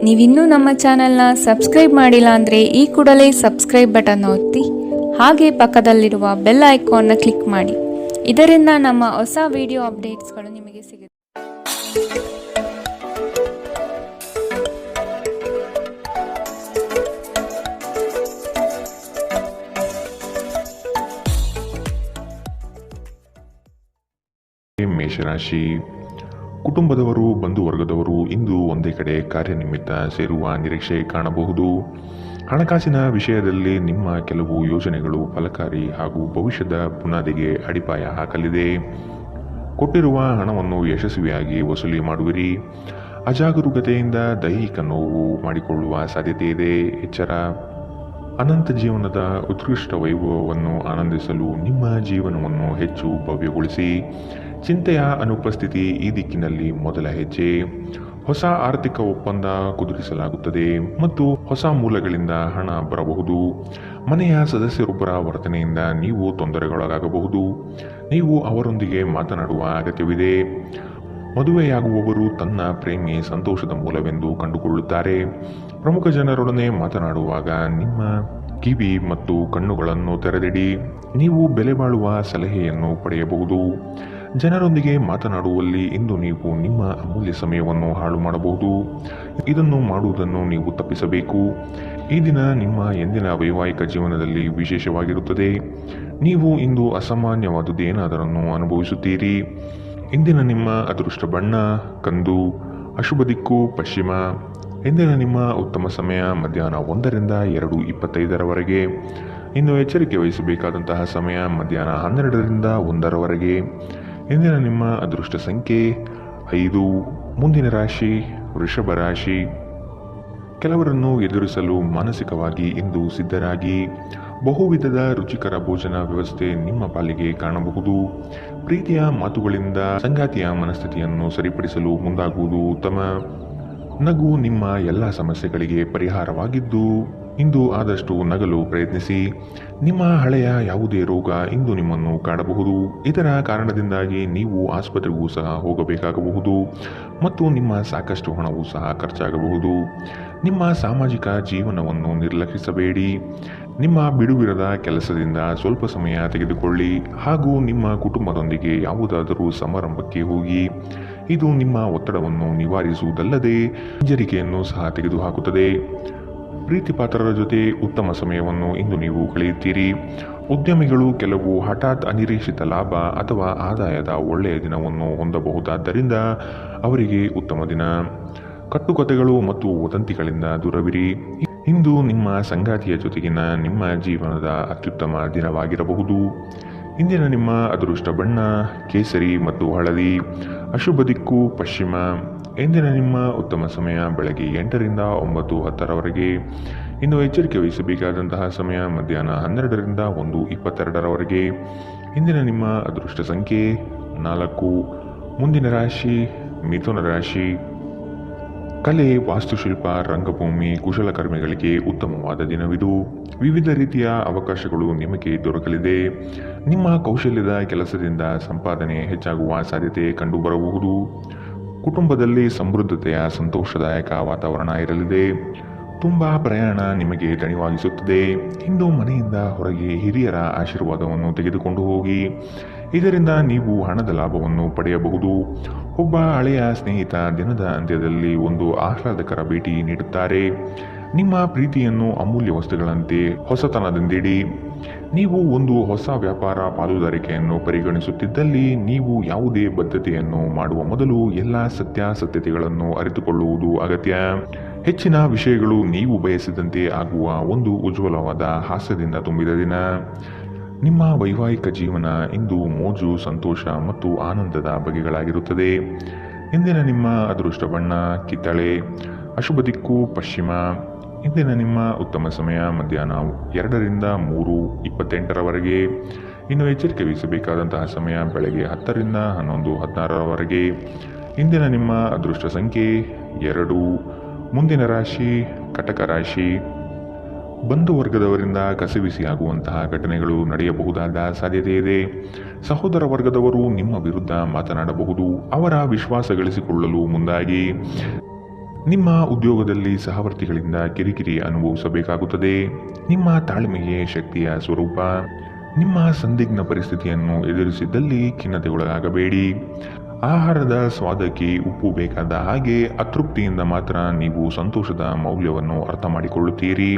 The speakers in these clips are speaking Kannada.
ನೀವಿನ್ನೂ ನಮ್ಮ ಚಾನೆಲ್ನ ಸಬ್ಸ್ಕ್ರೈಬ್ ಮಾಡಿಲ್ಲ ಅಂದರೆ ಈ ಕೂಡಲೇ ಸಬ್ಸ್ಕ್ರೈಬ್ ಬಟನ್ ಒತ್ತಿ ಹಾಗೆ ಪಕ್ಕದಲ್ಲಿರುವ ಬೆಲ್ ಐಕಾನ್ನ ಕ್ಲಿಕ್ ಮಾಡಿ. ಇದರಿಂದ ನಮ್ಮ ಹೊಸ ವಿಡಿಯೋ ಅಪ್ಡೇಟ್ಸ್ಗಳು ನಿಮಗೆ ಸಿಗುತ್ತೆ. ಮೇಷರಾಶಿ, ಕುಟುಂಬದವರು ಬಂಧು ವರ್ಗದವರು ಇಂದು ಒಂದೇ ಕಡೆ ಕಾರ್ಯನಿಮಿತ್ತ ಸೇರುವ ನಿರೀಕ್ಷೆ ಕಾಣಬಹುದು. ಹಣಕಾಸಿನ ವಿಷಯದಲ್ಲಿ ನಿಮ್ಮ ಕೆಲವು ಯೋಜನೆಗಳು ಫಲಕಾರಿ ಹಾಗೂ ಭವಿಷ್ಯದ ಬುನಾದಿಗೆ ಅಡಿಪಾಯ ಹಾಕಲಿದೆ. ಕೊಟ್ಟಿರುವ ಹಣವನ್ನು ಯಶಸ್ವಿಯಾಗಿ ವಸೂಲಿ ಮಾಡುವಿರಿ. ಅಜಾಗರೂಕತೆಯಿಂದ ದೈಹಿಕ ನೋವು ಮಾಡಿಕೊಳ್ಳುವ ಸಾಧ್ಯತೆ ಇದೆ, ಎಚ್ಚರ. ಅನಂತ ಜೀವನದ ಉತ್ಕೃಷ್ಟ ವೈಭವವನ್ನು ಆನಂದಿಸಲು ನಿಮ್ಮ ಜೀವನವನ್ನು ಹೆಚ್ಚು ಭವ್ಯಗೊಳಿಸಿ. ಚಿಂತೆಯ ಅನುಪಸ್ಥಿತಿ ಈ ದಿಕ್ಕಿನಲ್ಲಿ ಮೊದಲ ಹೆಜ್ಜೆ. ಹೊಸ ಆರ್ಥಿಕ ಒಪ್ಪಂದ ಕುದುರಿಸಲಾಗುತ್ತದೆ ಮತ್ತು ಹೊಸ ಮೂಲಗಳಿಂದ ಹಣ ಬರಬಹುದು. ಮನೆಯ ಸದಸ್ಯರೊಬ್ಬರ ವರ್ತನೆಯಿಂದ ನೀವು ತೊಂದರೆಗೊಳಗಾಗಬಹುದು. ನೀವು ಅವರೊಂದಿಗೆ ಮಾತನಾಡುವ ಅಗತ್ಯವಿದೆ. ಮದುವೆಯಾಗುವವರು ತನ್ನ ಪ್ರೇಮಿ ಸಂತೋಷದ ಮೂಲವೆಂದು ಕಂಡುಕೊಳ್ಳುತ್ತಾರೆ. ಪ್ರಮುಖ ಜನರೊಡನೆ ಮಾತನಾಡುವಾಗ ನಿಮ್ಮ ಕಿವಿ ಮತ್ತು ಕಣ್ಣುಗಳನ್ನು ತೆರೆದಿಡಿ. ನೀವು ಬೆಲೆ ಬಾಳುವ ಸಲಹೆಯನ್ನು ಪಡೆಯಬಹುದು. ಜನರೊಂದಿಗೆ ಮಾತನಾಡುವಲ್ಲಿ ಇಂದು ನೀವು ನಿಮ್ಮ ಅಮೂಲ್ಯ ಸಮಯವನ್ನು ಹಾಳು ಮಾಡಬಹುದು. ಇದನ್ನು ಮಾಡುವುದನ್ನು ನೀವು ತಪ್ಪಿಸಬೇಕು. ಈ ದಿನ ನಿಮ್ಮ ಎಂದಿನ ವೈವಾಹಿಕ ಜೀವನದಲ್ಲಿ ವಿಶೇಷವಾಗಿರುತ್ತದೆ. ನೀವು ಇಂದು ಅಸಾಮಾನ್ಯವಾದುದೇನಾದರನ್ನು ಅನುಭವಿಸುತ್ತೀರಿ. ಇಂದಿನ ನಿಮ್ಮ ಅದೃಷ್ಟ ಬಣ್ಣ ಕಂದು, ಅಶುಭ ದಿಕ್ಕು ಪಶ್ಚಿಮ. ಇಂದಿನ ನಿಮ್ಮ ಉತ್ತಮ ಸಮಯ ಮಧ್ಯಾಹ್ನ 1ರಿಂದ 2:25 ಇನ್ನು ಎಚ್ಚರಿಕೆ ವಹಿಸಬೇಕಾದಂತಹ ಸಮಯ ಮಧ್ಯಾಹ್ನ 12ರಿಂದ 1 ಇಂದಿನ ನಿಮ್ಮ ಅದೃಷ್ಟ ಸಂಖ್ಯೆ 5. ಮುಂದಿನ ರಾಶಿ ವೃಷಭ ರಾಶಿ. ಕೆಲವರನ್ನು ಎದುರಿಸಲು ಮಾನಸಿಕವಾಗಿ ಇಂದು ಸಿದ್ಧರಾಗಿ. ಬಹುವಿಧದ ರುಚಿಕರ ಭೋಜನ ವ್ಯವಸ್ಥೆ ನಿಮ್ಮ ಪಾಲಿಗೆ ಕಾಣಬಹುದು. ಪ್ರೀತಿಯ ಮಾತುಗಳಿಂದ ಸಂಗಾತಿಯ ಮನಸ್ಥಿತಿಯನ್ನು ಸರಿಪಡಿಸಲು ಮುಂದಾಗುವುದು ಉತ್ತಮ. ನಗು ನಿಮ್ಮ ಎಲ್ಲ ಸಮಸ್ಯೆಗಳಿಗೆ ಪರಿಹಾರವಾಗಿದ್ದು ಇಂದು ಆದಷ್ಟು ನಗಲು ಪ್ರಯತ್ನಿಸಿ. ನಿಮ್ಮ ಹಳೆಯ ಯಾವುದೇ ರೋಗ ಇಂದು ನಿಮ್ಮನ್ನು ಕಾಡಬಹುದು. ಇದರ ಕಾರಣದಿಂದಾಗಿ ನೀವು ಆಸ್ಪತ್ರೆಗೂ ಸಹ ಹೋಗಬೇಕಾಗಬಹುದು ಮತ್ತು ನಿಮ್ಮ ಸಾಕಷ್ಟು ಹಣವೂ ಸಹ ಖರ್ಚಾಗಬಹುದು. ನಿಮ್ಮ ಸಾಮಾಜಿಕ ಜೀವನವನ್ನು ನಿರ್ಲಕ್ಷಿಸಬೇಡಿ. ನಿಮ್ಮ ಬಿಡುವಿರದ ಕೆಲಸದಿಂದ ಸ್ವಲ್ಪ ಸಮಯ ತೆಗೆದುಕೊಳ್ಳಿ ಹಾಗೂ ನಿಮ್ಮ ಕುಟುಂಬದೊಂದಿಗೆ ಯಾವುದಾದರೂ ಸಮಾರಂಭಕ್ಕೆ ಹೋಗಿ. ಇದು ನಿಮ್ಮ ಒತ್ತಡವನ್ನು ನಿವಾರಿಸುವುದಲ್ಲದೆ ಹಿಂಜರಿಕೆಯನ್ನು ಸಹ ತೆಗೆದುಹಾಕುತ್ತದೆ. ಪ್ರೀತಿಪಾತ್ರರ ಜೊತೆ ಉತ್ತಮ ಸಮಯವನ್ನು ಇಂದು ನೀವು ಕಳೆಯುತ್ತೀರಿ. ಉದ್ಯಮಿಗಳು ಕೆಲವು ಹಠಾತ್ ಅನಿರೀಕ್ಷಿತ ಲಾಭ ಅಥವಾ ಆದಾಯದ ಒಳ್ಳೆಯ ದಿನವನ್ನು ಹೊಂದಬಹುದಾದ್ದರಿಂದ ಅವರಿಗೆ ಉತ್ತಮ ದಿನ. ಕಟ್ಟುಕತೆಗಳು ಮತ್ತು ವದಂತಿಗಳಿಂದ ದೂರವಿರಿ. ಇಂದು ನಿಮ್ಮ ಸಂಗಾತಿಯ ಜೊತೆಗಿನ ನಿಮ್ಮ ಜೀವನದ ಅತ್ಯುತ್ತಮ ದಿನವಾಗಿರಬಹುದು. ಇಂದಿನ ನಿಮ್ಮ ಅದೃಷ್ಟ ಬಣ್ಣ ಕೇಸರಿ ಮತ್ತು ಹಳದಿ, ಅಶುಭ ದಿಕ್ಕು ಪಶ್ಚಿಮ. ಇಂದಿನ ನಿಮ್ಮ ಉತ್ತಮ ಸಮಯ ಬೆಳಗ್ಗೆ 8ರಿಂದ 9:10 ಇನ್ನು ಎಚ್ಚರಿಕೆ ವಹಿಸಬೇಕಾದಂತಹ ಸಮಯ ಮಧ್ಯಾಹ್ನ 12ರಿಂದ 1:22 ಇಂದಿನ ನಿಮ್ಮ ಅದೃಷ್ಟ ಸಂಖ್ಯೆ 4. ಮುಂದಿನ ರಾಶಿ ಮಿಥುನ ರಾಶಿ. ಕಲೆ, ವಾಸ್ತುಶಿಲ್ಪ, ರಂಗಭೂಮಿ, ಕುಶಲಕರ್ಮಿಗಳಿಗೆ ಉತ್ತಮವಾದ ದಿನವಿದು. ವಿವಿಧ ರೀತಿಯ ಅವಕಾಶಗಳು ನಿಮಗೆ ದೊರಕಲಿದೆ. ನಿಮ್ಮ ಕೌಶಲ್ಯದ ಕೆಲಸದಿಂದ ಸಂಪಾದನೆ ಹೆಚ್ಚಾಗುವ ಸಾಧ್ಯತೆ ಕಂಡುಬರಬಹುದು. ಕುಟುಂಬದಲ್ಲಿ ಸಮೃದ್ಧತೆಯ ಸಂತೋಷದಾಯಕ ವಾತಾವರಣ ಇರಲಿದೆ. ತುಂಬ ಪ್ರಯಾಣ ನಿಮಗೆ ದಣಿವಾಗಿಸುತ್ತದೆ. ಇಂದು ಮನೆಯಿಂದ ಹೊರಗೆ ಹಿರಿಯರ ಆಶೀರ್ವಾದವನ್ನು ತೆಗೆದುಕೊಂಡು ಹೋಗಿ. ಇದರಿಂದ ನೀವು ಹಣದ ಲಾಭವನ್ನು ಪಡೆಯಬಹುದು. ಒಬ್ಬ ಹಳೆಯ ಸ್ನೇಹಿತ ದಿನದ ಅಂತ್ಯದಲ್ಲಿ ಒಂದು ಆಹ್ಲಾದಕರ ಭೇಟಿ ನೀಡುತ್ತಾರೆ. ನಿಮ್ಮ ಪ್ರೀತಿಯನ್ನು ಅಮೂಲ್ಯ ವಸ್ತುಗಳಂತೆ ಹೊಸತನದಿಂದಿಡಿ. ನೀವು ಒಂದು ಹೊಸ ವ್ಯಾಪಾರ ಪಾಲುದಾರಿಕೆಯನ್ನು ಪರಿಗಣಿಸುತ್ತಿದ್ದಲ್ಲಿ ನೀವು ಯಾವುದೇ ಬದ್ಧತೆಯನ್ನು ಮಾಡುವ ಮೊದಲು ಎಲ್ಲ ಸತ್ಯಾಸತ್ಯತೆಗಳನ್ನು ಅರಿತುಕೊಳ್ಳುವುದು ಅಗತ್ಯ. ಹೆಚ್ಚಿನ ವಿಷಯಗಳು ನೀವು ಬಯಸಿದಂತೆ ಆಗುವ ಒಂದು ಉಜ್ವಲವಾದ ಹಾಸ್ಯದಿಂದ ತುಂಬಿದ ದಿನ. ನಿಮ್ಮ ವೈವಾಹಿಕ ಜೀವನ ಇಂದು ಮೋಜು, ಸಂತೋಷ ಮತ್ತು ಆನಂದದ ಬಗೆಗಳಾಗಿರುತ್ತದೆ. ಇಂದಿನ ನಿಮ್ಮ ಅದೃಷ್ಟ ಬಣ್ಣ ಕಿತ್ತಳೆ, ಅಶುಭ ದಿಕ್ಕು ಪಶ್ಚಿಮ. ಇಂದಿನ ನಿಮ್ಮ ಉತ್ತಮ ಸಮಯ ಮಧ್ಯಾಹ್ನ 2ರಿಂದ 3:28 ಇನ್ನು ಎಚ್ಚರಿಕೆ ವಹಿಸಬೇಕಾದಂತಹ ಸಮಯ ಬೆಳಗ್ಗೆ 10ರಿಂದ 11:16 ಇಂದಿನ ನಿಮ್ಮ ಅದೃಷ್ಟ ಸಂಖ್ಯೆ 2. ಮುಂದಿನ ರಾಶಿ ಕಟಕ ರಾಶಿ. ಬಂಧು ವರ್ಗದವರಿಂದ ಕಸಿವಿಸಿಯಾಗುವಂತಹ ಘಟನೆಗಳು ನಡೆಯಬಹುದಾದ ಸಾಧ್ಯತೆ ಇದೆ. ಸಹೋದರ ವರ್ಗದವರು ನಿಮ್ಮ ವಿರುದ್ಧ ಮಾತನಾಡಬಹುದು. ಅವರ ವಿಶ್ವಾಸ ಗಳಿಸಿಕೊಳ್ಳಲು ಮುಂದಾಗಿ ನಿಮ್ಮ ಉದ್ಯೋಗದಲ್ಲಿ ಸಹವರ್ತಿಗಳಿಂದ ಕಿರಿಕಿರಿ ಅನುಭವಿಸಬೇಕಾಗುತ್ತದೆ. ನಿಮ್ಮ ತಾಳ್ಮೆಯೇ ಶಕ್ತಿಯ ಸ್ವರೂಪ. ನಿಮ್ಮ ಸಂದಿಗ್ಧ ಪರಿಸ್ಥಿತಿಯನ್ನು ಎದುರಿಸಿದ್ದಲ್ಲಿ ಖಿನ್ನತೆಗೊಳಗಾಗಬೇಡಿ. ಆಹಾರದ ಸ್ವಾದಕ್ಕೆ ಉಪ್ಪು ಬೇಕಾದ ಹಾಗೆ ಅತೃಪ್ತಿಯಿಂದ ಮಾತ್ರ ನೀವು ಸಂತೋಷದ ಮೌಲ್ಯವನ್ನು ಅರ್ಥ ಮಾಡಿಕೊಳ್ಳುತ್ತೀರಿ.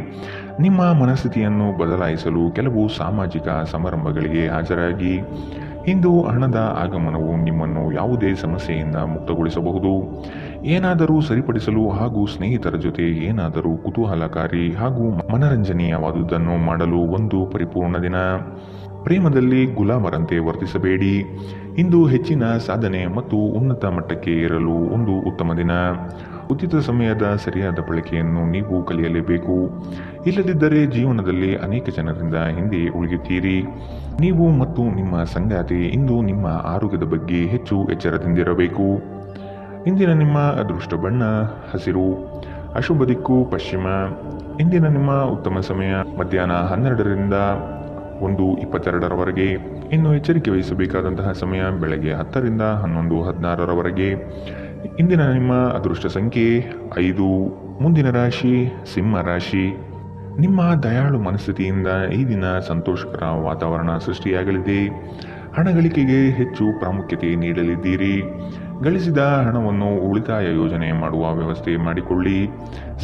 ನಿಮ್ಮ ಮನಸ್ಥಿತಿಯನ್ನು ಬದಲಾಯಿಸಲು ಕೆಲವು ಸಾಮಾಜಿಕ ಸಮಾರಂಭಗಳಿಗೆ ಹಾಜರಾಗಿ. ಇಂದು ಹಣದ ಆಗಮನವು ನಿಮ್ಮನ್ನು ಯಾವುದೇ ಸಮಸ್ಯೆಯಿಂದ ಮುಕ್ತಗೊಳಿಸಬಹುದು. ಏನಾದರೂ ಸರಿಪಡಿಸಲು ಹಾಗೂ ಸ್ನೇಹಿತರ ಜೊತೆ ಏನಾದರೂ ಕುತೂಹಲಕಾರಿ ಹಾಗೂ ಮನರಂಜನೀಯವಾದುದನ್ನು ಮಾಡಲು ಒಂದು ಪರಿಪೂರ್ಣ ದಿನ. ಪ್ರೇಮದಲ್ಲಿ ಗುಲಾಮರಂತೆ ವರ್ತಿಸಬೇಡಿ. ಇಂದು ಹೆಚ್ಚಿನ ಸಾಧನೆ ಮತ್ತು ಉನ್ನತ ಮಟ್ಟಕ್ಕೆ ಏರಲು ಒಂದು ಉತ್ತಮ ದಿನ. ಉಚಿತ ಸಮಯದ ಸರಿಯಾದ ಬಳಕೆಯನ್ನು ನೀವು ಕಲಿಯಲೇಬೇಕು. ಇಲ್ಲದಿದ್ದರೆ ಜೀವನದಲ್ಲಿ ಅನೇಕ ಜನರಿಂದ ಹಿಂದೆ ಉಳಿಯುತ್ತೀರಿ. ನೀವು ಮತ್ತು ನಿಮ್ಮ ಸಂಗಾತಿ ಇಂದು ನಿಮ್ಮ ಆರೋಗ್ಯದ ಬಗ್ಗೆ ಹೆಚ್ಚು ಎಚ್ಚರದಿಂದಿರಬೇಕು. ಇಂದಿನ ನಿಮ್ಮ ಅದೃಷ್ಟ ಬಣ್ಣ ಹಸಿರು. ಅಶುಭ ದಿಕ್ಕು ಪಶ್ಚಿಮ. ಇಂದಿನ ನಿಮ್ಮ ಉತ್ತಮ ಸಮಯ ಮಧ್ಯಾಹ್ನ 12ರಿಂದ 1:22 ಇನ್ನು ಎಚ್ಚರಿಕೆ ವಹಿಸಬೇಕಾದಂತಹ ಸಮಯ ಬೆಳಗ್ಗೆ 10ರಿಂದ 11:16 ಇಂದಿನ ನಿಮ್ಮ ಅದೃಷ್ಟ ಸಂಖ್ಯೆ 5. ಮುಂದಿನ ರಾಶಿ ಸಿಂಹ ರಾಶಿ. ನಿಮ್ಮ ದಯಾಳು ಮನಸ್ಥಿತಿಯಿಂದ ಈ ದಿನ ಸಂತೋಷಕರ ವಾತಾವರಣ ಸೃಷ್ಟಿಯಾಗಲಿದೆ. ಹಣ ಗಳಿಕೆಗೆ ಹೆಚ್ಚು ಪ್ರಾಮುಖ್ಯತೆ ನೀಡಲಿದ್ದೀರಿ. ಗಳಿಸಿದ ಹಣವನ್ನು ಉಳಿತಾಯ ಯೋಜನೆ ಮಾಡುವ ವ್ಯವಸ್ಥೆ ಮಾಡಿಕೊಳ್ಳಿ.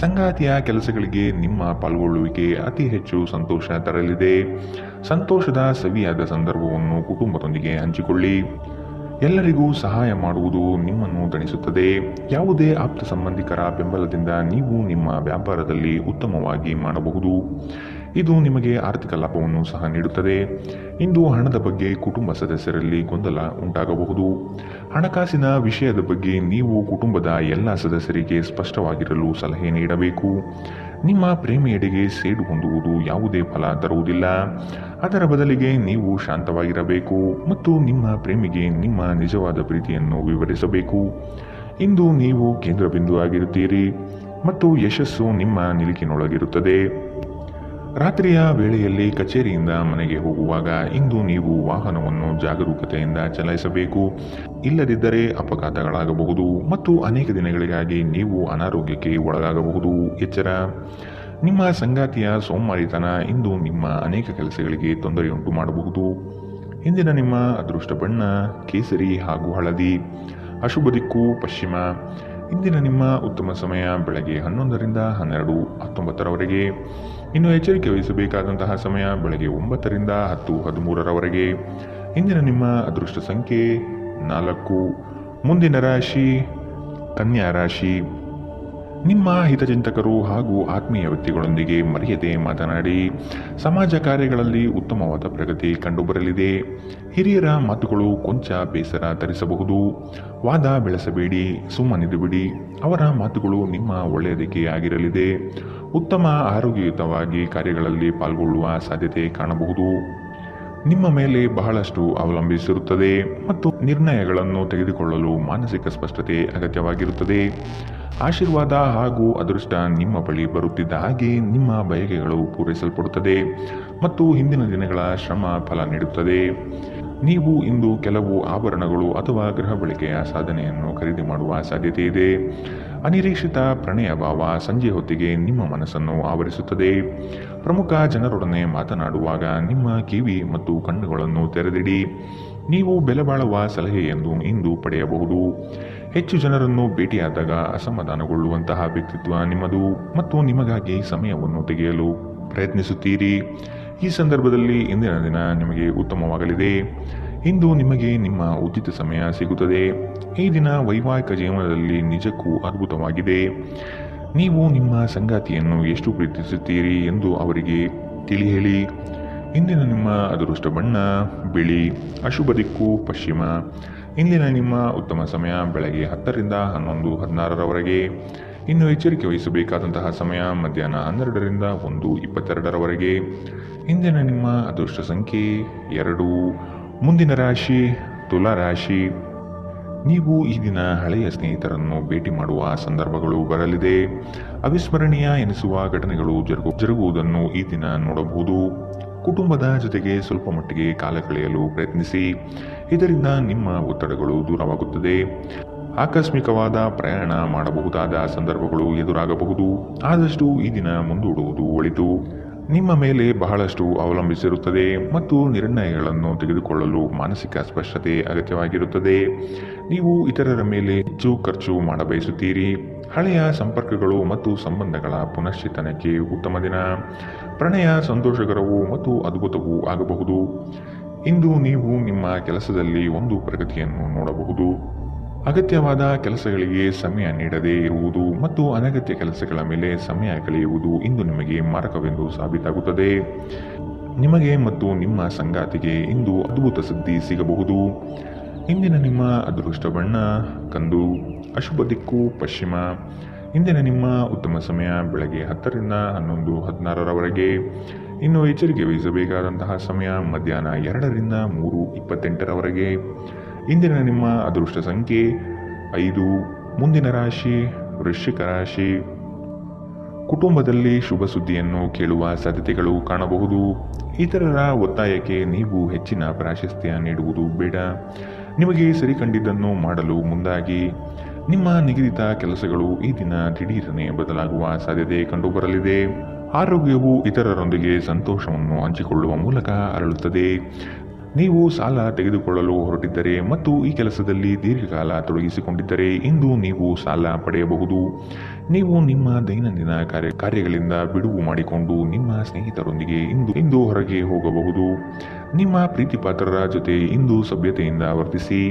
ಸಂಗಾತಿಯ ಕೆಲಸಗಳಿಗೆ ನಿಮ್ಮ ಪಾಲ್ಗೊಳ್ಳುವಿಕೆ ಅತಿ ಹೆಚ್ಚು ಸಂತೋಷ ತರಲಿದೆ. ಸಂತೋಷದ ಸವಿಯಾದ ಸಂದರ್ಭವನ್ನು ಕುಟುಂಬದೊಂದಿಗೆ ಹಂಚಿಕೊಳ್ಳಿ. ಎಲ್ಲರಿಗೂ ಸಹಾಯ ಮಾಡುವುದು ನಿಮ್ಮನ್ನು ದಣಿಸುತ್ತದೆ. ಯಾವುದೇ ಆಪ್ತ ಸಂಬಂಧಿಕರ ಬೆಂಬಲದಿಂದ ನೀವು ನಿಮ್ಮ ವ್ಯಾಪಾರದಲ್ಲಿ ಉತ್ತಮವಾಗಿ ಮಾಡಬಹುದು. ಇದು ನಿಮಗೆ ಆರ್ಥಿಕ ಲಾಭವನ್ನು ಸಹ ನೀಡುತ್ತದೆ. ಇಂದು ಹಣದ ಬಗ್ಗೆ ಕುಟುಂಬ ಸದಸ್ಯರಲ್ಲಿ ಗೊಂದಲ ಉಂಟಾಗಬಹುದು. ಹಣಕಾಸಿನ ವಿಷಯದ ಬಗ್ಗೆ ನೀವು ಕುಟುಂಬದ ಎಲ್ಲ ಸದಸ್ಯರಿಗೆ ಸ್ಪಷ್ಟವಾಗಿರಲು ಸಲಹೆ ನೀಡಬೇಕು. ನಿಮ್ಮ ಪ್ರೇಮಿಯೆಡೆಗೆ ಸೇಡು ಹೊಂದುವುದು ಯಾವುದೇ ಫಲ ತರುವುದಿಲ್ಲ. ಅದರ ಬದಲಿಗೆ ನೀವು ಶಾಂತವಾಗಿರಬೇಕು ಮತ್ತು ನಿಮ್ಮ ಪ್ರೇಮಿಗೆ ನಿಮ್ಮ ನಿಜವಾದ ಪ್ರೀತಿಯನ್ನು ವಿವರಿಸಬೇಕು. ಇಂದು ನೀವು ಕೇಂದ್ರ ಬಿಂದು ಆಗಿರುತ್ತೀರಿ ಮತ್ತು ಯಶಸ್ಸು ನಿಮ್ಮ ನಿಲುಕಿನೊಳಗಿರುತ್ತದೆ. ರಾತ್ರಿಯ ವೇಳೆಯಲ್ಲಿ ಕಚೇರಿಯಿಂದ ಮನೆಗೆ ಹೋಗುವಾಗ ಇಂದು ನೀವು ವಾಹನವನ್ನು ಜಾಗರೂಕತೆಯಿಂದ ಚಲಾಯಿಸಬೇಕು. ಇಲ್ಲದಿದ್ದರೆ ಅಪಘಾತಗಳಾಗಬಹುದು ಮತ್ತು ಅನೇಕ ದಿನಗಳಿಗಾಗಿ ನೀವು ಅನಾರೋಗ್ಯಕ್ಕೆ ಒಳಗಾಗಬಹುದು. ಎಚ್ಚರ. ನಿಮ್ಮ ಸಂಗಾತಿಯ ಸೋಮಾರಿತನ ಇಂದು ನಿಮ್ಮ ಅನೇಕ ಕೆಲಸಗಳಿಗೆ ತೊಂದರೆಯುಂಟು ಮಾಡಬಹುದು. ಇಂದಿನ ನಿಮ್ಮ ಅದೃಷ್ಟ ಬಣ್ಣ ಕೇಸರಿ ಹಾಗೂ ಹಳದಿ. ಅಶುಭ ದಿಕ್ಕು ಪಶ್ಚಿಮ. ಇಂದಿನ ನಿಮ್ಮ ಉತ್ತಮ ಸಮಯ ಬೆಳಗ್ಗೆ 11ರಿಂದ 12:19 ಇನ್ನು ಎಚ್ಚರಿಕೆ ವಹಿಸಬೇಕಾದಂತಹ ಸಮಯ ಬೆಳಗ್ಗೆ 9ರಿಂದ 10:13 ಇಂದಿನ ನಿಮ್ಮ ಅದೃಷ್ಟ ಸಂಖ್ಯೆ 4. ಮುಂದಿನ ರಾಶಿ ಕನ್ಯಾ ರಾಶಿ. ನಿಮ್ಮ ಹಿತಚಿಂತಕರು ಹಾಗೂ ಆತ್ಮೀಯ ವ್ಯಕ್ತಿಗಳೊಂದಿಗೆ ಮರೆಯದೆ ಮಾತನಾಡಿ. ಸಮಾಜ ಕಾರ್ಯಗಳಲ್ಲಿ ಉತ್ತಮವಾದ ಪ್ರಗತಿ ಕಂಡುಬರಲಿದೆ. ಹಿರಿಯರ ಮಾತುಗಳು ಕೊಂಚ ಬೇಸರ ತರಿಸಬಹುದು. ವಾದ ಬೆಳೆಸಬೇಡಿ, ಸುಮ್ಮನಿದು ಬಿಡಿ. ಅವರ ಮಾತುಗಳು ನಿಮ್ಮ ಒಳ್ಳೆಯದಕ್ಕೆ ಆಗಿರಲಿದೆ. ಉತ್ತಮ ಆರೋಗ್ಯಯುತವಾಗಿ ಕಾರ್ಯಗಳಲ್ಲಿ ಪಾಲ್ಗೊಳ್ಳುವ ಸಾಧ್ಯತೆ ಕಾಣಬಹುದು. ನಿಮ್ಮ ಮೇಲೆ ಬಹಳಷ್ಟು ಅವಲಂಬಿಸಿರುತ್ತದೆ ಮತ್ತು ನಿರ್ಣಯಗಳನ್ನು ತೆಗೆದುಕೊಳ್ಳಲು ಮಾನಸಿಕ ಸ್ಪಷ್ಟತೆ ಅಗತ್ಯವಾಗಿರುತ್ತದೆ. ಆಶೀರ್ವಾದ ಹಾಗೂ ಅದೃಷ್ಟ ನಿಮ್ಮ ಬಳಿ ಬರುತ್ತಿದ್ದ ಹಾಗೆ ನಿಮ್ಮ ಬಯಕೆಗಳು ಪೂರೈಸಲ್ಪಡುತ್ತದೆ ಮತ್ತು ಹಿಂದಿನ ದಿನಗಳ ಶ್ರಮ ಫಲ ನೀಡುತ್ತದೆ. ನೀವು ಇಂದು ಕೆಲವು ಆಭರಣಗಳು ಅಥವಾ ಗೃಹ ಬಳಕೆಯ ಸಾಧನೆಯನ್ನು ಖರೀದಿ ಮಾಡುವ ಸಾಧ್ಯತೆ ಇದೆ. ಅನಿರೀಕ್ಷಿತ ಪ್ರಣಯ ಭಾವ ಸಂಜೆ ಹೊತ್ತಿಗೆ ನಿಮ್ಮ ಮನಸ್ಸನ್ನು ಆವರಿಸುತ್ತದೆ. ಪ್ರಮುಖ ಜನರೊಡನೆ ಮಾತನಾಡುವಾಗ ನಿಮ್ಮ ಕಿವಿ ಮತ್ತು ಕಣ್ಣುಗಳನ್ನು ತೆರೆದಿಡಿ. ನೀವು ಬೆಲೆಬಾಳುವ ಸಲಹೆಯನ್ನು ಇಂದು ಪಡೆಯಬಹುದು. ಹೆಚ್ಚು ಜನರನ್ನು ಭೇಟಿಯಾದಾಗ ಅಸಮಾಧಾನಗೊಳ್ಳುವಂತಹ ವ್ಯಕ್ತಿತ್ವ ನಿಮ್ಮದು ಮತ್ತು ನಿಮಗಾಗಿ ಸಮಯವನ್ನು ತೆಗೆಯಲು ಪ್ರಯತ್ನಿಸುತ್ತೀರಿ. ಈ ಸಂದರ್ಭದಲ್ಲಿ ಇಂದಿನ ದಿನ ನಿಮಗೆ ಉತ್ತಮವಾಗಲಿದೆ. ಇಂದು ನಿಮಗೆ ನಿಮ್ಮ ಉಚಿತ ಸಮಯ ಸಿಗುತ್ತದೆ. ಈ ದಿನ ವೈವಾಹಿಕ ಜೀವನದಲ್ಲಿ ನಿಜಕ್ಕೂ ಅದ್ಭುತವಾಗಿದೆ. ನೀವು ನಿಮ್ಮ ಸಂಗಾತಿಯನ್ನು ಎಷ್ಟು ಪ್ರೀತಿಸುತ್ತೀರಿ ಎಂದು ಅವರಿಗೆ ತಿಳಿ ಹೇಳಿ. ಇಂದಿನ ನಿಮ್ಮ ಅದೃಷ್ಟ ಬಣ್ಣ ಬಿಳಿ. ಅಶುಭ ದಿಕ್ಕು ಪಶ್ಚಿಮ. ಇಂದಿನ ನಿಮ್ಮ ಉತ್ತಮ ಸಮಯ ಬೆಳಗ್ಗೆ 10ರಿಂದ 11:16 ಇನ್ನು ಎಚ್ಚರಿಕೆ ವಹಿಸಬೇಕಾದಂತಹ ಸಮಯ ಮಧ್ಯಾಹ್ನ 12ರಿಂದ 1:22 ಇಂದಿನ ನಿಮ್ಮ ಅದೃಷ್ಟ ಸಂಖ್ಯೆ 2. ಮುಂದಿನ ರಾಶಿ ತುಲಾ ರಾಶಿ. ನೀವು ಈ ದಿನ ಹಳೆಯ ಸ್ನೇಹಿತರನ್ನು ಭೇಟಿ ಮಾಡುವ ಸಂದರ್ಭಗಳು ಬರಲಿದೆ. ಅವಿಸ್ಮರಣೀಯ ಎನಿಸುವ ಘಟನೆಗಳು ಜರುಗುವುದನ್ನು ಈ ದಿನ ನೋಡಬಹುದು. ಕುಟುಂಬದ ಜೊತೆಗೆ ಸ್ವಲ್ಪ ಮಟ್ಟಿಗೆ ಕಾಲ ಕಳೆಯಲು ಪ್ರಯತ್ನಿಸಿ. ಇದರಿಂದ ನಿಮ್ಮ ಒತ್ತಡಗಳು ದೂರವಾಗುತ್ತದೆ. ಆಕಸ್ಮಿಕವಾದ ಪ್ರಯಾಣ ಮಾಡಬಹುದಾದ ಸಂದರ್ಭಗಳು ಎದುರಾಗಬಹುದು. ಆದಷ್ಟು ಈ ದಿನ ಮುಂದೂಡುವುದು ಒಳಿತು. ನಿಮ್ಮ ಮೇಲೆ ಬಹಳಷ್ಟು ಅವಲಂಬಿಸಿರುತ್ತದೆ ಮತ್ತು ನಿರ್ಣಯಗಳನ್ನು ತೆಗೆದುಕೊಳ್ಳಲು ಮಾನಸಿಕ ಸ್ಪಷ್ಟತೆ ಅಗತ್ಯವಾಗಿರುತ್ತದೆ. ನೀವು ಇತರರ ಮೇಲೆ ಹೆಚ್ಚು ಖರ್ಚು ಮಾಡಬಯಸುತ್ತೀರಿ. ಹಳೆಯ ಸಂಪರ್ಕಗಳು ಮತ್ತು ಸಂಬಂಧಗಳ ಪುನಶ್ಚೇತನಕ್ಕೆ ಉತ್ತಮ ದಿನ. ಪ್ರಣಯ ಸಂತೋಷಕರವೂ ಮತ್ತು ಅದ್ಭುತವೂ ಆಗಬಹುದು. ಇಂದು ನೀವು ನಿಮ್ಮ ಕೆಲಸದಲ್ಲಿ ಒಂದು ಪ್ರಗತಿಯನ್ನು ನೋಡಬಹುದು. ಅಗತ್ಯವಾದ ಕೆಲಸಗಳಿಗೆ ಸಮಯ ನೀಡದೇ ಇರುವುದು ಮತ್ತು ಅನಗತ್ಯ ಕೆಲಸಗಳ ಮೇಲೆ ಸಮಯ ಕಳೆಯುವುದು ಇಂದು ನಿಮಗೆ ಮಾರಕವೆಂದು ಸಾಬೀತಾಗುತ್ತದೆ. ನಿಮಗೆ ಮತ್ತು ನಿಮ್ಮ ಸಂಗಾತಿಗೆ ಇಂದು ಅದ್ಭುತ ಸುದ್ದಿ ಸಿಗಬಹುದು. ಇಂದಿನ ನಿಮ್ಮ ಅದೃಷ್ಟ ಬಣ್ಣ ಕಂದು. ಅಶುಭ ದಿಕ್ಕು ಪಶ್ಚಿಮ. ಇಂದಿನ ನಿಮ್ಮ ಉತ್ತಮ ಸಮಯ ಬೆಳಗ್ಗೆ 10 ರಿಂದ 11:16 ಇನ್ನು ಎಚ್ಚರಿಕೆ ವಹಿಸಬೇಕಾದಂತಹ ಸಮಯ ಮಧ್ಯಾಹ್ನ 2 ರಿಂದ 3:28 ಇಂದಿನ ನಿಮ್ಮ ಅದೃಷ್ಟ ಸಂಖ್ಯೆ 5. ಮುಂದಿನ ರಾಶಿ ವೃಶ್ಚಿಕ ರಾಶಿ. ಕುಟುಂಬದಲ್ಲಿ ಶುಭ ಸುದ್ದಿಯನ್ನು ಕೇಳುವ ಸಾಧ್ಯತೆಗಳು ಕಾಣಬಹುದು. ಇತರರ ಒತ್ತಾಯಕ್ಕೆ ನೀವು ಹೆಚ್ಚಿನ ಪ್ರಾಶಸ್ತ್ಯ ನೀಡುವುದು ಬೇಡ. ನಿಮಗೆ ಸರಿಕಂಡಿದ್ದನ್ನು ಮಾಡಲು ಮುಂದಾಗಿ. ನಿಮ್ಮ ನಿಗದಿತ ಕೆಲಸಗಳು ಈ ದಿನ ದಿಢೀರನೆ ಬದಲಾಗುವ ಸಾಧ್ಯತೆ ಕಂಡುಬರಲಿದೆ. ಆರೋಗ್ಯವು ಇತರರೊಂದಿಗೆ ಸಂತೋಷವನ್ನು ಹಂಚಿಕೊಳ್ಳುವ ಮೂಲಕ ಅರಳುತ್ತದೆ. ನೀವು ಸಾಲ ತೆಗೆದುಕೊಳ್ಳಲು ಹೊರಟಿದ್ದರೆ ಮತ್ತು ಈ ಕೆಲಸದಲ್ಲಿ ದೀರ್ಘಕಾಲ ತೊಡಗಿಸಿಕೊಂಡಿದ್ದರೆ ಇಂದು ನೀವು ಸಾಲ ಪಡೆಯಬಹುದು. ನೀವು ನಿಮ್ಮ ದೈನಂದಿನ ಕಾರ್ಯಗಳಿಂದ ಬಿಡುವು ಮಾಡಿಕೊಂಡು ನಿಮ್ಮ ಸ್ನೇಹಿತರೊಂದಿಗೆ ಇಂದು ಹೊರಗೆ ಹೋಗಬಹುದು. ನಿಮ್ಮ ಪ್ರೀತಿಪಾತ್ರರ ಜೊತೆ ಇಂದು ಸಭ್ಯತೆಯಿಂದ ವರ್ತಿಸಿ.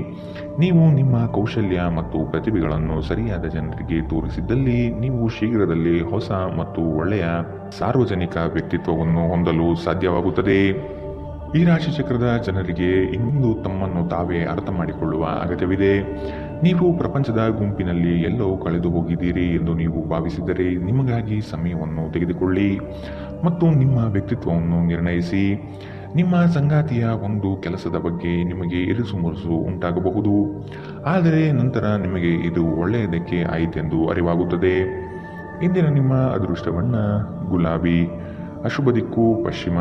ನೀವು ನಿಮ್ಮ ಕೌಶಲ್ಯ ಮತ್ತು ಪ್ರತಿಭೆಗಳನ್ನು ಸರಿಯಾದ ಜನರಿಗೆ ತೋರಿಸಿದ್ದಲ್ಲಿ ನೀವು ಶೀಘ್ರದಲ್ಲೇ ಹೊಸ ಮತ್ತು ಒಳ್ಳೆಯ ಸಾರ್ವಜನಿಕ ವ್ಯಕ್ತಿತ್ವವನ್ನು ಹೊಂದಲು ಸಾಧ್ಯವಾಗುತ್ತದೆ. ಈ ರಾಶಿಚಕ್ರದ ಜನರಿಗೆ ಇಂದು ತಮ್ಮನ್ನು ತಾವೇ ಅರ್ಥ ಮಾಡಿಕೊಳ್ಳುವ ಅಗತ್ಯವಿದೆ. ನೀವು ಪ್ರಪಂಚದ ಗುಂಪಿನಲ್ಲಿ ಎಲ್ಲೋ ಕಳೆದು ಹೋಗಿದ್ದೀರಿ ಎಂದು ನೀವು ಭಾವಿಸಿದರೆ ನಿಮಗಾಗಿ ಸಮಯವನ್ನು ತೆಗೆದುಕೊಳ್ಳಿ ಮತ್ತು ನಿಮ್ಮ ವ್ಯಕ್ತಿತ್ವವನ್ನು ನಿರ್ಣಯಿಸಿ. ನಿಮ್ಮ ಸಂಗಾತಿಯ ಒಂದು ಕೆಲಸದ ಬಗ್ಗೆ ನಿಮಗೆ ಇರಿಸುಮುರುಸು ಉಂಟಾಗಬಹುದು, ಆದರೆ ನಂತರ ನಿಮಗೆ ಇದು ಒಳ್ಳೆಯದಕ್ಕೆ ಆಯಿತೆಂದು ಅರಿವಾಗುತ್ತದೆ. ಇಂದಿನ ನಿಮ್ಮ ಅದೃಷ್ಟ ಬಣ್ಣ ಗುಲಾಬಿ. ಅಶುಭ ದಿಕ್ಕು ಪಶ್ಚಿಮ.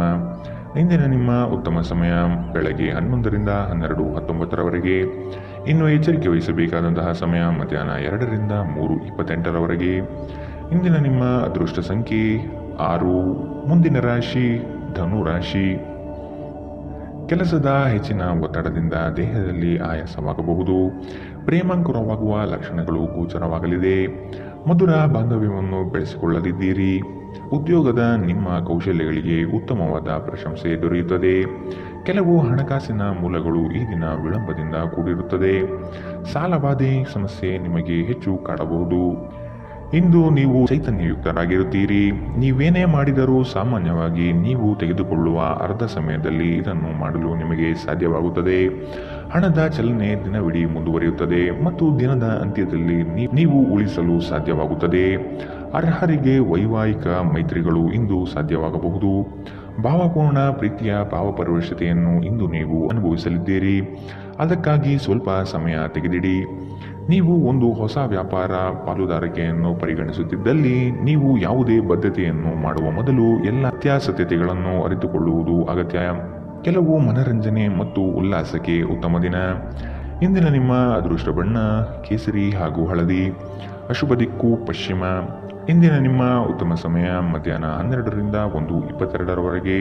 ಇಂದಿನ ನಿಮ್ಮ ಉತ್ತಮ ಸಮಯ ಬೆಳಗ್ಗೆ 11 ರಿಂದ 12:19 ಇನ್ನು ಎಚ್ಚರಿಕೆ ವಹಿಸಬೇಕಾದಂತಹ ಸಮಯ ಮಧ್ಯಾಹ್ನ 2 ರಿಂದ 3:28 ಇಂದಿನ ನಿಮ್ಮ ಅದೃಷ್ಟ ಸಂಖ್ಯೆ 6. ಮುಂದಿನ ರಾಶಿ ಧನು ರಾಶಿ. ಕೆಲಸದ ಹೆಚ್ಚಿನ ಒತ್ತಡದಿಂದ ದೇಹದಲ್ಲಿ ಆಯಾಸವಾಗಬಹುದು. ಪ್ರೇಮಾಂಕುರವಾಗುವ ಲಕ್ಷಣಗಳು ಗೋಚರವಾಗಲಿದೆ. ಮಧುರ ಬಾಂಧವ್ಯವನ್ನು ಬೆಳೆಸಿಕೊಳ್ಳಲಿದ್ದೀರಿ. ಉದ್ಯೋಗದ ನಿಮ್ಮ ಕೌಶಲ್ಯಗಳಿಗೆ ಉತ್ತಮವಾದ ಪ್ರಶಂಸೆ ದೊರೆಯುತ್ತದೆ. ಕೆಲವು ಹಣಕಾಸಿನ ಮೂಲಗಳು ಈ ದಿನ ವಿಳಂಬದಿಂದ ಕೂಡಿರುತ್ತದೆ. ಸಾಲಬಾಧೆ ಸಮಸ್ಯೆ ನಿಮಗೆ ಹೆಚ್ಚು ಕಾಡಬಹುದು. ಇಂದು ನೀವು ಚೈತನ್ಯಯುಕ್ತರಾಗಿರುತ್ತೀರಿ. ನೀವೇನೇ ಮಾಡಿದರೂ ಸಾಮಾನ್ಯವಾಗಿ ನೀವು ತೆಗೆದುಕೊಳ್ಳುವ ಅರ್ಧ ಸಮಯದಲ್ಲಿ ಇದನ್ನು ಮಾಡಲು ನಿಮಗೆ ಸಾಧ್ಯವಾಗುತ್ತದೆ. ಹಣದ ಚಲನೆ ದಿನವಿಡೀ ಮುಂದುವರಿಯುತ್ತದೆ ಮತ್ತು ದಿನದ ಅಂತ್ಯದಲ್ಲಿ ನೀವು ಉಳಿಸಲು ಸಾಧ್ಯವಾಗುತ್ತದೆ. ಅರ್ಹರಿಗೆ ವೈವಾಹಿಕ ಮೈತ್ರಿಗಳು ಇಂದು ಸಾಧ್ಯವಾಗಬಹುದು. ಭಾವಪೂರ್ಣ ಪ್ರೀತಿಯ ಭಾವಪರವಶತೆಯನ್ನು ಇಂದು ನೀವು ಅನುಭವಿಸಲಿದ್ದೀರಿ. ಅದಕ್ಕಾಗಿ ಸ್ವಲ್ಪ ಸಮಯ ತೆಗೆದಿಡಿ. ನೀವು ಒಂದು ಹೊಸ ವ್ಯಾಪಾರ ಪಾಲುದಾರಿಕೆಯನ್ನು ಪರಿಗಣಿಸುತ್ತಿದ್ದಲ್ಲಿ ನೀವು ಯಾವುದೇ ಬದ್ಧತೆಯನ್ನು ಮಾಡುವ ಮೊದಲು ಎಲ್ಲ ಅತ್ಯಾಸತ್ಯತೆಗಳನ್ನು ಅರಿತುಕೊಳ್ಳುವುದು ಅಗತ್ಯ. ಕೆಲವು ಮನರಂಜನೆ ಮತ್ತು ಉಲ್ಲಾಸಕ್ಕೆ ಉತ್ತಮ ದಿನ. ಇಂದಿನ ನಿಮ್ಮ ಅದೃಷ್ಟ ಬಣ್ಣ ಕೇಸರಿ ಹಾಗೂ ಹಳದಿ. ಅಶುಭ ದಿಕ್ಕು ಪಶ್ಚಿಮ. ಇಂದಿನ ನಿಮ್ಮ ಉತ್ತಮ ಸಮಯ ಮಧ್ಯಾಹ್ನ 12 ರಿಂದ 1:22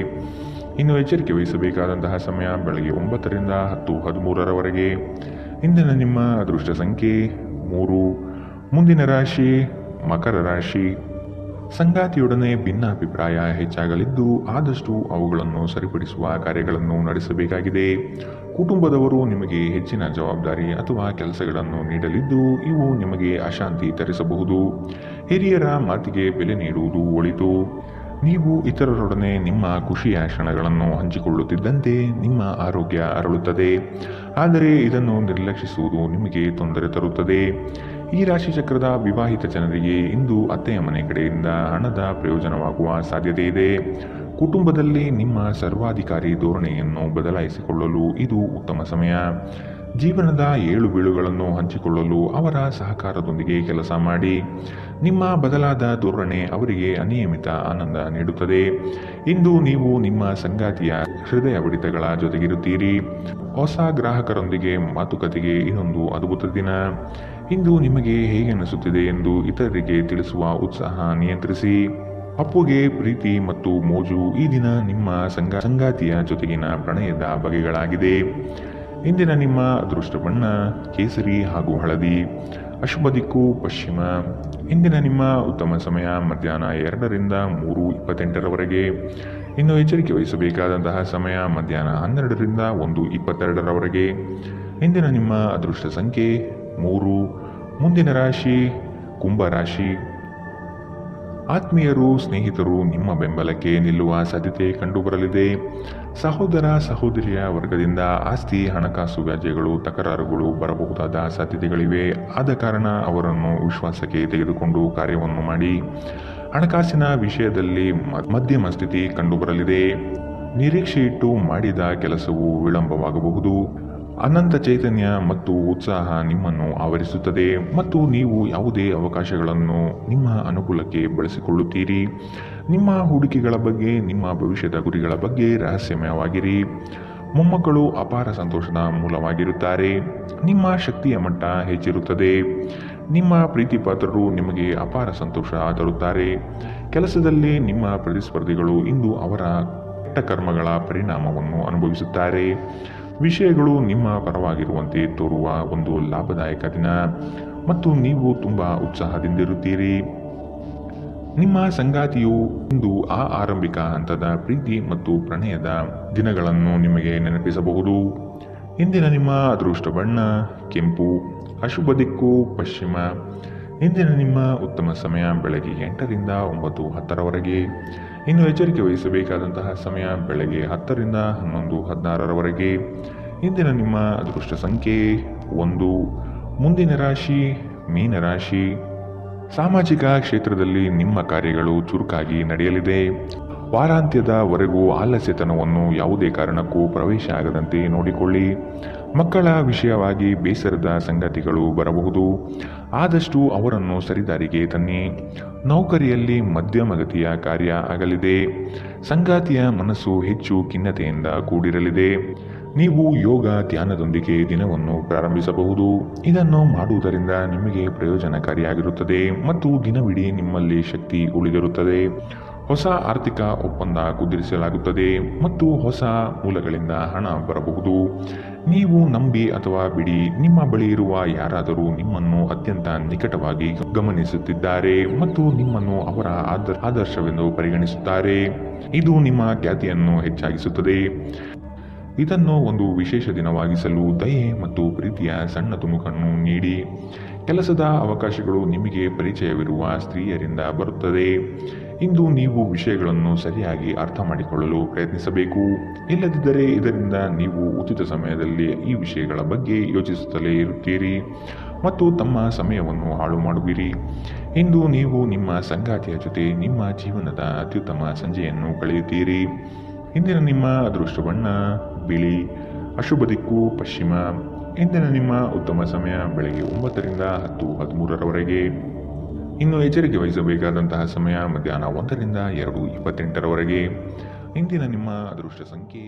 ಇನ್ನು ಎಚ್ಚರಿಕೆ ವಹಿಸಬೇಕಾದಂತಹ ಸಮಯ ಬೆಳಗ್ಗೆ 9 ರಿಂದ 10:13 ಇಂದಿನ ನಿಮ್ಮ ಅದೃಷ್ಟ ಸಂಖ್ಯೆ 3. ಮುಂದಿನ ರಾಶಿ ಮಕರ ರಾಶಿ. ಸಂಗಾತಿಯೊಡನೆ ಭಿನ್ನಾಭಿಪ್ರಾಯ ಹೆಚ್ಚಾಗಲಿದ್ದು ಆದಷ್ಟು ಅವುಗಳನ್ನು ಸರಿಪಡಿಸುವ ಕಾರ್ಯಗಳನ್ನು ನಡೆಸಬೇಕಾಗಿದೆ. ಕುಟುಂಬದವರು ನಿಮಗೆ ಹೆಚ್ಚಿನ ಜವಾಬ್ದಾರಿ ಅಥವಾ ಕೆಲಸಗಳನ್ನು ನೀಡಲಿದ್ದು ಇವು ನಿಮಗೆ ಅಶಾಂತಿ ತರಿಸಬಹುದು. ಹಿರಿಯರ ಮಾತಿಗೆ ಬೆಲೆ ನೀಡುವುದು ಒಳಿತು. ನೀವು ಇತರರೊಡನೆ ನಿಮ್ಮ ಖುಷಿಯ ಕ್ಷಣಗಳನ್ನು ಹಂಚಿಕೊಳ್ಳುತ್ತಿದ್ದಂತೆ ನಿಮ್ಮ ಆರೋಗ್ಯ ಅರಳುತ್ತದೆ, ಆದರೆ ಇದನ್ನು ನಿರ್ಲಕ್ಷಿಸುವುದು ನಿಮಗೆ ತೊಂದರೆ ತರುತ್ತದೆ. ಈ ರಾಶಿಚಕ್ರದ ವಿವಾಹಿತ ಜನರಿಗೆ ಇಂದು ಅತ್ತೆಯ ಮನೆ ಕಡೆಯಿಂದ ಹಣದ ಪ್ರಯೋಜನವಾಗುವ ಸಾಧ್ಯತೆ ಇದೆ. ಕುಟುಂಬದಲ್ಲಿ ನಿಮ್ಮ ಸರ್ವಾಧಿಕಾರಿ ಧೋರಣೆಯನ್ನು ಬದಲಾಯಿಸಿಕೊಳ್ಳಲು ಇದು ಉತ್ತಮ ಸಮಯ. ಜೀವನದ ಏಳು ಬೀಳುಗಳನ್ನು ಹಂಚಿಕೊಳ್ಳಲು ಅವರ ಸಹಕಾರದೊಂದಿಗೆ ಕೆಲಸ ಮಾಡಿ. ನಿಮ್ಮ ಬದಲಾದ ಧೋರಣೆ ಅವರಿಗೆ ಅನಿಯಮಿತ ಆನಂದ ನೀಡುತ್ತದೆ. ಇಂದು ನೀವು ನಿಮ್ಮ ಸಂಗಾತಿಯ ಹೃದಯ ಬಡಿತಗಳ ಜೊತೆಗಿರುತ್ತೀರಿ. ಹೊಸ ಗ್ರಾಹಕರೊಂದಿಗೆ ಮಾತುಕತೆಗೆ ಇದೊಂದು ಅದ್ಭುತ ದಿನ. ಇಂದು ನಿಮಗೆ ಹೇಗೆ ಅನಿಸುತ್ತಿದೆ ಎಂದು ಇತರರಿಗೆ ತಿಳಿಸುವ ಉತ್ಸಾಹ ನಿಯಂತ್ರಿಸಿ. ಅಪ್ಪುಗೆ ಪ್ರೀತಿ ಮತ್ತು ಮೋಜು ಈ ದಿನ ನಿಮ್ಮ ಸಂಗಾತಿಯ ಜೊತೆಗಿನ ಪ್ರಣಯದ ಬಗೆಗಳಾಗಿದೆ. ಇಂದಿನ ನಿಮ್ಮ ಅದೃಷ್ಟ ಬಣ್ಣ ಕೇಸರಿ ಹಾಗೂ ಹಳದಿ. ಅಶುಭ ದಿಕ್ಕು ಪಶ್ಚಿಮ. ಇಂದಿನ ನಿಮ್ಮ ಉತ್ತಮ ಸಮಯ ಮಧ್ಯಾಹ್ನ 2ರಿಂದ 3:28ರವರೆಗೆ. ಇನ್ನು ಎಚ್ಚರಿಕೆ ವಹಿಸಬೇಕಾದಂತಹ ಸಮಯ ಮಧ್ಯಾಹ್ನ 12ರಿಂದ 1:22ರವರೆಗೆ. ಇಂದಿನ ನಿಮ್ಮ ಅದೃಷ್ಟ ಸಂಖ್ಯೆ 3. ಮುಂದಿನ ರಾಶಿ ಕುಂಭರಾಶಿ. ಆತ್ಮೀಯರು, ಸ್ನೇಹಿತರು ನಿಮ್ಮ ಬೆಂಬಲಕ್ಕೆ ನಿಲ್ಲುವ ಸಾಧ್ಯತೆ ಕಂಡುಬರಲಿದೆ. ಸಹೋದರ ಸಹೋದರಿಯ ವರ್ಗದಿಂದ ಆಸ್ತಿ, ಹಣಕಾಸು ವ್ಯಾಜ್ಯಗಳು, ತಕರಾರುಗಳು ಬರಬಹುದಾದ ಸಾಧ್ಯತೆಗಳಿವೆ. ಆದ ಕಾರಣ ಅವರನ್ನು ವಿಶ್ವಾಸಕ್ಕೆ ತೆಗೆದುಕೊಂಡು ಕಾರ್ಯವನ್ನು ಮಾಡಿ. ಹಣಕಾಸಿನ ವಿಷಯದಲ್ಲಿ ಮಧ್ಯಮ ಸ್ಥಿತಿ ಕಂಡುಬರಲಿದೆ. ನಿರೀಕ್ಷೆ ಇಟ್ಟು ಮಾಡಿದ ಕೆಲಸವು ವಿಳಂಬವಾಗಬಹುದು. ಅನಂತ ಚೈತನ್ಯ ಮತ್ತು ಉತ್ಸಾಹ ನಿಮ್ಮನ್ನು ಆವರಿಸುತ್ತದೆ ಮತ್ತು ನೀವು ಯಾವುದೇ ಅವಕಾಶಗಳನ್ನು ನಿಮ್ಮ ಅನುಕೂಲಕ್ಕೆ ಬಳಸಿಕೊಳ್ಳುತ್ತೀರಿ. ನಿಮ್ಮ ಹೂಡಿಕೆಗಳ ಬಗ್ಗೆ, ನಿಮ್ಮ ಭವಿಷ್ಯದ ಗುರಿಗಳ ಬಗ್ಗೆ ರಹಸ್ಯಮಯವಾಗಿರಿ. ಮೊಮ್ಮಕ್ಕಳು ಅಪಾರ ಸಂತೋಷದ ಮೂಲವಾಗಿರುತ್ತಾರೆ. ನಿಮ್ಮ ಶಕ್ತಿಯ ಮಟ್ಟ ಹೆಚ್ಚಿರುತ್ತದೆ. ನಿಮ್ಮ ಪ್ರೀತಿಪಾತ್ರರು ನಿಮಗೆ ಅಪಾರ ಸಂತೋಷ ತರುತ್ತಾರೆ. ಕೆಲಸದಲ್ಲಿ ನಿಮ್ಮ ಪ್ರತಿಸ್ಪರ್ಧಿಗಳು ಇಂದು ಅವರ ಕೆಟ್ಟ ಕರ್ಮಗಳ ಪರಿಣಾಮವನ್ನು ಅನುಭವಿಸುತ್ತಾರೆ. ವಿಷಯಗಳು ನಿಮ್ಮ ಪರವಾಗಿರುವಂತೆ ತೋರುವ ಒಂದು ಲಾಭದಾಯಕ ದಿನ ಮತ್ತು ನೀವು ತುಂಬ ಉತ್ಸಾಹದಿಂದಿರುತ್ತೀರಿ. ನಿಮ್ಮ ಸಂಗಾತಿಯು ಇಂದು ಆ ಆರಂಭಿಕ ಹಂತದ ಪ್ರೀತಿ ಮತ್ತು ಪ್ರಣಯದ ದಿನಗಳನ್ನು ನಿಮಗೆ ನೆನಪಿಸಬಹುದು. ಇಂದಿನ ನಿಮ್ಮ ಅದೃಷ್ಟ ಬಣ್ಣ ಕೆಂಪು. ಅಶುಭ ದಿಕ್ಕು ಪಶ್ಚಿಮ. ಇಂದಿನ ನಿಮ್ಮ ಉತ್ತಮ ಸಮಯ ಬೆಳಗ್ಗೆ 8ರಿಂದ 9:10ರವರೆಗೆ. ಇನ್ನು ಎಚ್ಚರಿಕೆ ವಹಿಸಬೇಕಾದಂತಹ ಸಮಯ ಬೆಳಗ್ಗೆ 10ರಿಂದ 11:16ರವರೆಗೆ. ಇಂದಿನ ನಿಮ್ಮ ಅದೃಷ್ಟ ಸಂಖ್ಯೆ 1. ಮುಂದಿನ ರಾಶಿ ಮೀನರಾಶಿ. ಸಾಮಾಜಿಕ ಕ್ಷೇತ್ರದಲ್ಲಿ ನಿಮ್ಮ ಕಾರ್ಯಗಳು ಚುರುಕಾಗಿ ನಡೆಯಲಿದೆ. ವಾರಾಂತ್ಯದವರೆಗೂ ಆಲಸ್ಯತನವನ್ನು ಯಾವುದೇ ಕಾರಣಕ್ಕೂ ಪ್ರವೇಶ ಆಗದಂತೆ ನೋಡಿಕೊಳ್ಳಿ. ಮಕ್ಕಳ ವಿಷಯವಾಗಿ ಬೇಸರದ ಸಂಗತಿಗಳು ಬರಬಹುದು. ಆದಷ್ಟು ಅವರನ್ನು ಸರಿದಾರಿಗೆ ತನ್ನಿ. ನೌಕರಿಯಲ್ಲಿ ಮಧ್ಯಮಗತಿಯ ಕಾರ್ಯ ಆಗಲಿದೆ. ಸಂಗಾತಿಯ ಮನಸ್ಸು ಹೆಚ್ಚು ಖಿನ್ನತೆಯಿಂದ ಕೂಡಿರಲಿದೆ. ನೀವು ಯೋಗ ಧ್ಯಾನದೊಂದಿಗೆ ದಿನವನ್ನು ಪ್ರಾರಂಭಿಸಬಹುದು. ಇದನ್ನು ಮಾಡುವುದರಿಂದ ನಿಮಗೆ ಪ್ರಯೋಜನಕಾರಿಯಾಗಿರುತ್ತದೆ ಮತ್ತು ದಿನವಿಡೀ ನಿಮ್ಮಲ್ಲಿ ಶಕ್ತಿ ಉಳಿದಿರುತ್ತದೆ. ಹೊಸ ಆರ್ಥಿಕ ಒಪ್ಪಂದ ಕುದುರಿಸಲಾಗುತ್ತದೆ ಮತ್ತು ಹೊಸ ಮೂಲಗಳಿಂದ ಹಣ ಬರಬಹುದು. ನೀವು ನಂಬಿ ಅಥವಾ ಬಿಡಿ, ನಿಮ್ಮ ಬಳಿ ಇರುವ ಯಾರಾದರೂ ನಿಮ್ಮನ್ನು ಅತ್ಯಂತ ನಿಕಟವಾಗಿ ಗಮನಿಸುತ್ತಿದ್ದಾರೆ ಮತ್ತು ನಿಮ್ಮನ್ನು ಅವರ ಆದರ್ಶವೆಂದು ಪರಿಗಣಿಸುತ್ತಾರೆ. ಇದು ನಿಮ್ಮ ಖ್ಯಾತಿಯನ್ನು ಹೆಚ್ಚಾಗಿಸುತ್ತದೆ. ಇದನ್ನು ಒಂದು ವಿಶೇಷ ದಿನವಾಗಿಸಲು ದಯೆ ಮತ್ತು ಪ್ರೀತಿಯ ಸಣ್ಣ ತುಣುಕನ್ನು ನೀಡಿ. ಕೆಲಸದ ಅವಕಾಶಗಳು ನಿಮಗೆ ಪರಿಚಯವಿರುವ ಸ್ತ್ರೀಯರಿಂದ ಬರುತ್ತದೆ. ಇಂದು ನೀವು ವಿಷಯಗಳನ್ನು ಸರಿಯಾಗಿ ಅರ್ಥ ಮಾಡಿಕೊಳ್ಳಲು ಪ್ರಯತ್ನಿಸಬೇಕು. ಇಲ್ಲದಿದ್ದರೆ ಇದರಿಂದ ನೀವು ಉಚಿತ ಸಮಯದಲ್ಲಿ ಈ ವಿಷಯಗಳ ಬಗ್ಗೆ ಯೋಚಿಸುತ್ತಲೇ ಇರುತ್ತೀರಿ ಮತ್ತು ತಮ್ಮ ಸಮಯವನ್ನು ಹಾಳು ಮಾಡುವಿರಿ. ಇಂದು ನೀವು ನಿಮ್ಮ ಸಂಗಾತಿಯ ಜೊತೆ ನಿಮ್ಮ ಜೀವನದ ಅತ್ಯುತ್ತಮ ಸಂಜೆಯನ್ನು ಕಳೆಯುತ್ತೀರಿ. ಇಂದಿನ ನಿಮ್ಮ ಅದೃಷ್ಟ ಬಣ್ಣ ಬಿಳಿ. ಅಶುಭ ದಿಕ್ಕು ಪಶ್ಚಿಮ. ಇಂದಿನ ನಿಮ್ಮ ಉತ್ತಮ ಸಮಯ ಬೆಳಗ್ಗೆ 9ರಿಂದ 10:13ರವರೆಗೆ. ಇನ್ನು ಎಚ್ಚರಿಕೆ ವಹಿಸಬೇಕಾದಂತಹ ಸಮಯ ಮಧ್ಯಾಹ್ನ 1ರಿಂದ 2:28ರವರೆಗೆ. ಇಂದಿನ ನಿಮ್ಮ ಅದೃಷ್ಟ ಸಂಖ್ಯೆ